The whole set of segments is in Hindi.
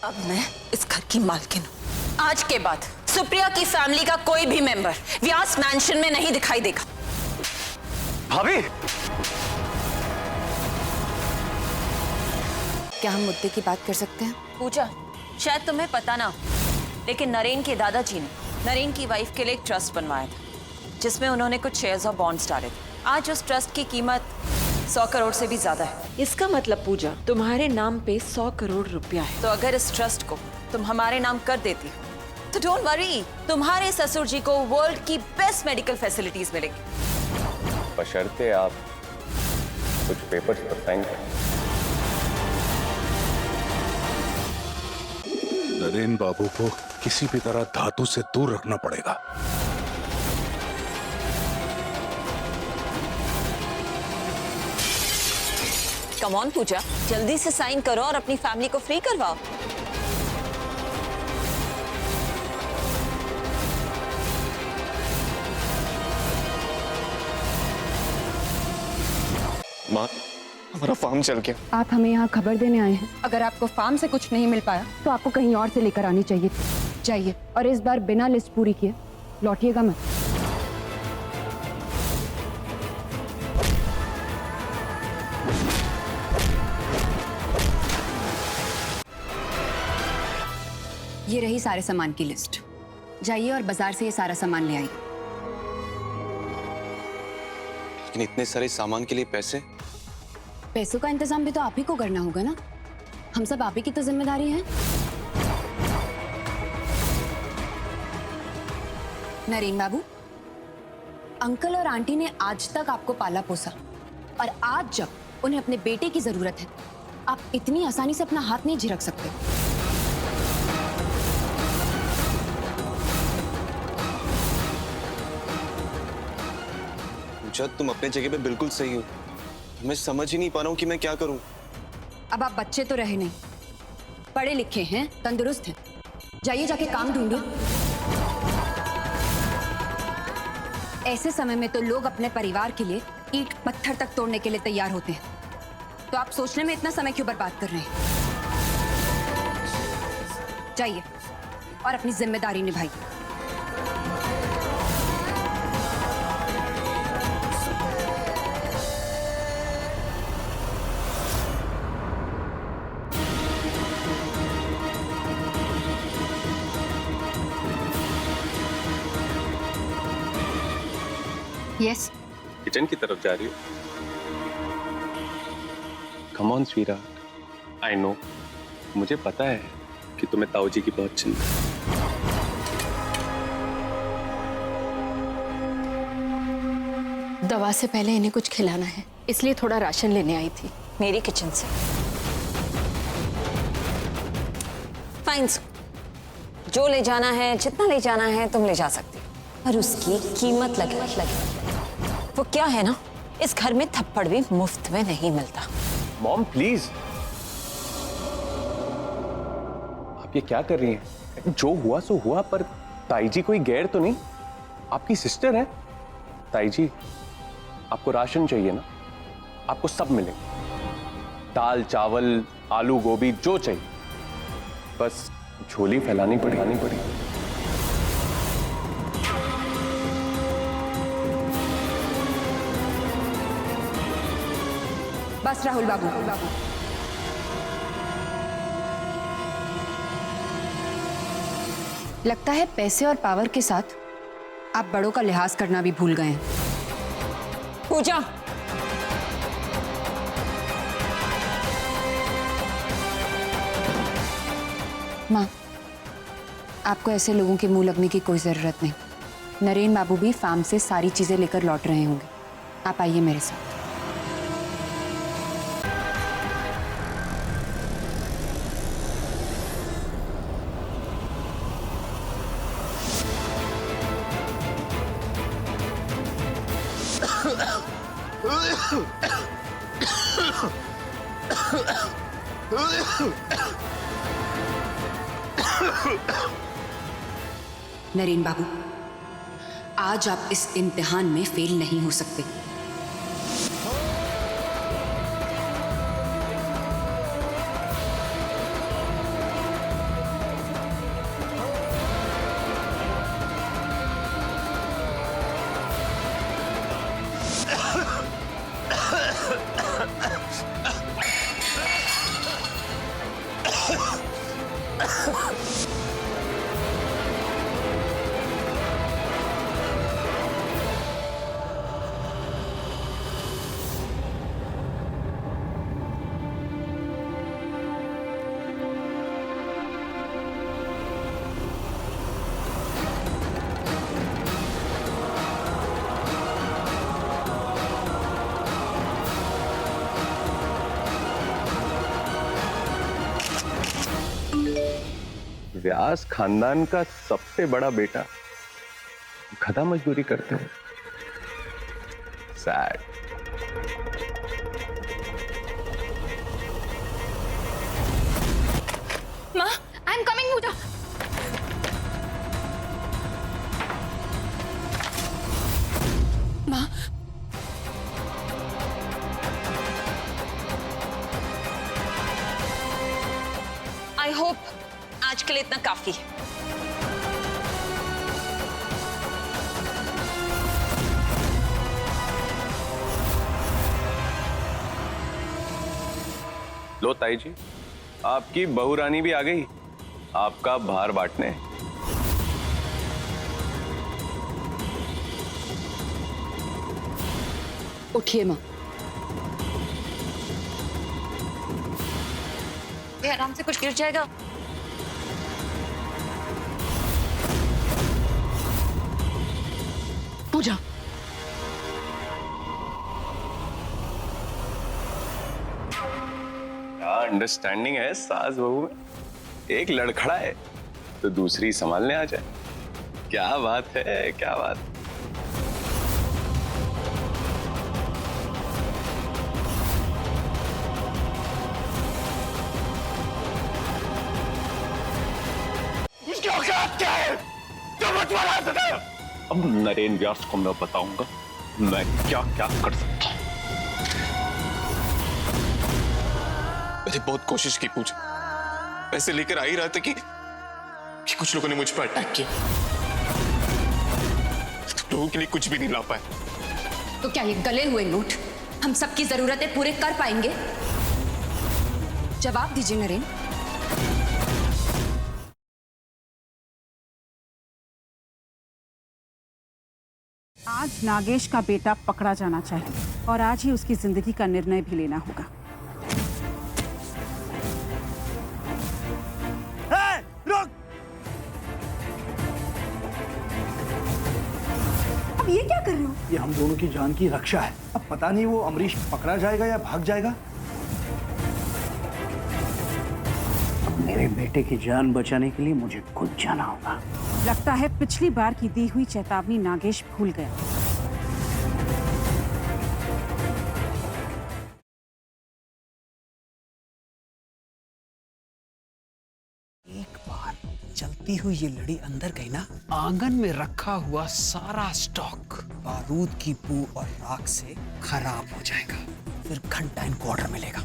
अब मैं इस घर की मालकिन हूँ। आज के बाद सुप्रिया की फैमिली का कोई भी मेंबर व्यास मैंशन में नहीं दिखाई देगा। भाभी, क्या हम मुद्दे की बात कर सकते हैं? पूजा, शायद तुम्हें पता ना हो, लेकिन नरेन के दादाजी ने नरेन की वाइफ के लिए एक ट्रस्ट बनवाया था, जिसमें उन्होंने कुछ शेयर्स और बॉन्ड्स डाले थे। आज उस ट्रस्ट की कीमत 100 करोड़ से भी ज्यादा है। इसका मतलब पूजा, तुम्हारे नाम पे 100 करोड़ रुपया है। तो अगर इस ट्रस्ट को तुम हमारे नाम कर देती हो तो डोंट वरी, तुम्हारे ससुर जी को वर्ल्ड की बेस्ट मेडिकल फैसिलिटीज मिलेंगी। बशर्ते आप कुछ पेपर्स पर साइन करें। नरेन बाबू को किसी भी तरह धातु से दूर रखना पड़ेगा। कम ऑन पूजा, जल्दी से साइन करो और अपनी फैमिली को फ्री करवाओ। माँ, हमारा फार्म चल गया। आप हमें यहाँ खबर देने आए हैं। अगर आपको फार्म से कुछ नहीं मिल पाया तो आपको कहीं और से लेकर आनी चाहिए थी। जाइए और इस बार बिना लिस्ट पूरी किए लौटिएगा मत। ये रही सारे सामान की लिस्ट। जाइए और बाजार से ये सारा सामान ले आइए। लेकिन इतने सारे सामान के लिए पैसे? पैसों का इंतजाम भी तो आप ही को करना होगा ना। हम सब आप ही की तो जिम्मेदारी है। नरेन बाबू, अंकल और आंटी ने आज तक आपको पाला पोसा, और आज जब उन्हें अपने बेटे की जरूरत है, आप इतनी आसानी से अपना हाथ नहीं झिड़क सकते। जब तुम अपने जगह पे बिल्कुल सही हो, मैं समझ ही नहीं पा रहा हूँ कि मैं क्या करूँ। अब आप बच्चे तो रहे नहीं, पढ़े लिखे हैं, तंदुरुस्त हैं। जाइए जाके काम ढूंढिए। ऐसे समय में तो लोग अपने परिवार के लिए ईंट पत्थर तक तोड़ने के लिए तैयार होते हैं। तो आप सोचने में इतना समय क्यों बर्बाद कर रहे हैं? जाइए और अपनी जिम्मेदारी निभाइए। यस। किचन की तरफ जा रही हो? कम ऑन स्वीरा, आई नो, मुझे पता है कि तुम्हें ताऊ जी की बहुत चिंता है। दवा से पहले इन्हें कुछ खिलाना है, इसलिए थोड़ा राशन लेने आई थी। मेरी किचन से। फाइन, जो ले जाना है, जितना ले जाना है तुम ले जा सकती हो, पर उसकी कीमत लगे। वो क्या है ना, इस घर में थप्पड़ भी मुफ्त में नहीं मिलता। मॉम प्लीज, आप ये क्या कर रही हैं? जो हुआ सो हुआ, पर ताई जी कोई गैर तो नहीं, आपकी सिस्टर है। ताई जी, आपको राशन चाहिए ना, आपको सब मिलेगा। दाल चावल आलू गोभी जो चाहिए, बस झोली फैलानी पड़ेगी। बस राहुल बाबू, लगता है पैसे और पावर के साथ आप बड़ों का लिहाज करना भी भूल गए हैं। पूजा, माँ, आपको ऐसे लोगों के मुंह लगने की कोई जरूरत नहीं। नरेन बाबू भी फार्म से सारी चीजें लेकर लौट रहे होंगे। आप आइए मेरे साथ। नरेन बाबू, आज आप इस इम्तिहान में फेल नहीं हो सकते। व्यास खानदान का सबसे बड़ा बेटा गधा मजदूरी करते हो। सैड। माँ, आई एम कमिंग पूजा। माँ, आई होप आज के लिए इतना काफी है। लो ताई जी, आपकी बहू रानी भी आ गई आपका भार बांटने। उठिए माँ। आराम से, कुछ गिर जाएगा। पूजा, क्या अंडरस्टैंडिंग है सास बहू में। एक लड़खड़ा है तो दूसरी संभालने आ जाए। क्या बात है, क्या बात। क्या है? जो मत वाला था। अब नरेन व्यास को मैं बताऊंगा मैं क्या क्या कर सकता हूं। मैंने बहुत कोशिश की पूजा, पैसे लेकर आ ही रहा था कि कुछ लोगों ने मुझ पर अटैक किया। लोगों के लिए कुछ भी नहीं ला पाए। तो क्या ये गले हुए नोट हम सबकी जरूरतें पूरे कर पाएंगे? जवाब दीजिए नरेन। आज नागेश का बेटा पकड़ा जाना चाहिए और आज ही उसकी जिंदगी का निर्णय भी लेना होगा। रुक! अब ये क्या कर रहे हो? ये हम दोनों की जान की रक्षा है। अब पता नहीं वो अमरीश पकड़ा जाएगा या भाग जाएगा। अब मेरे बेटे की जान बचाने के लिए मुझे खुद जाना होगा। लगता है पिछली बार की दी हुई चेतावनी नागेश भूल गया। एक बार चलती हुई ये लड़ी अंदर गई ना, आंगन में रखा हुआ सारा स्टॉक बारूद की बू और राख से खराब हो जाएगा। फिर घंटा इनको ऑर्डर मिलेगा।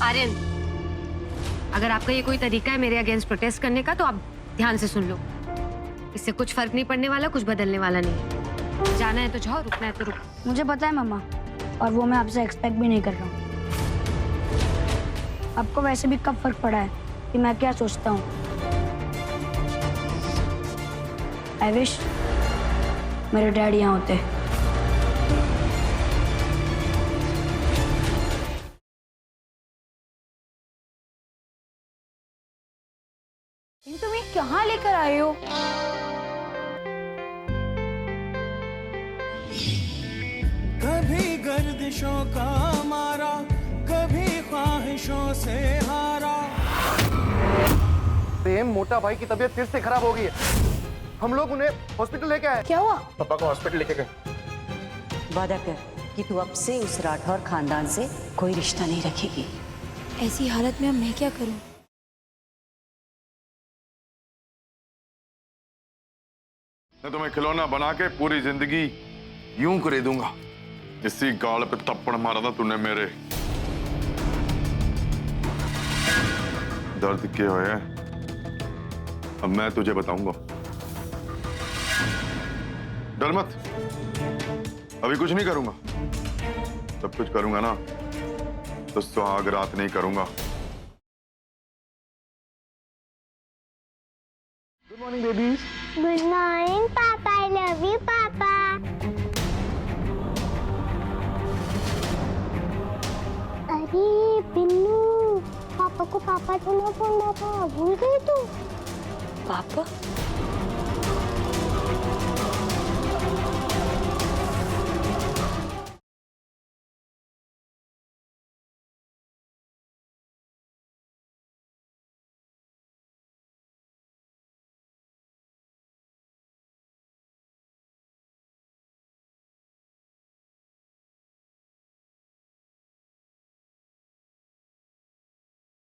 आर्यन, अगर आपका ये कोई तरीका है मेरे अगेंस्ट प्रोटेस्ट करने का तो आप ध्यान से सुन लो। इससे कुछ फर्क नहीं पड़ने वाला, कुछ बदलने वाला नहीं। जाना है तो जाओ, रुकना है तो रुको। मुझे पता है मम्मा, और वो मैं आपसे एक्सपेक्ट भी नहीं कर रहा हूँ। आपको वैसे भी कब फर्क पड़ा है कि मैं क्या सोचता हूँ। आई विश मेरे डैडी यहाँ होते। तुम ये कहाँ लेकर आए हो? कभी गर्दिशों का मारा, कभी ख्वाहिशों से हारा। प्रेम मोटा भाई की तबीयत फिर से खराब हो गई है। हम लोग उन्हें हॉस्पिटल लेके आए। क्या हुआ? पापा को हॉस्पिटल लेके गए। वादा कर कि तू अब से उस राठौर खानदान से कोई रिश्ता नहीं रखेगी। ऐसी हालत में अब मैं क्या करूं? मैं तुम्हें खिलौना बना के पूरी जिंदगी यूं करे दूंगा। इसी गाल पे थप्पड़ मारा था तूने मेरे। दर्द क्या है अब मैं तुझे बताऊंगा। डर मत, अभी कुछ नहीं करूंगा। सब कुछ करूंगा ना तो सुहाग रात नहीं करूंगा। Good morning babies. Good morning पापा, आई लव यू पापा। ये बिन्नू, पापा को पापा तो ना बोलना था, भूल गई तू? पापा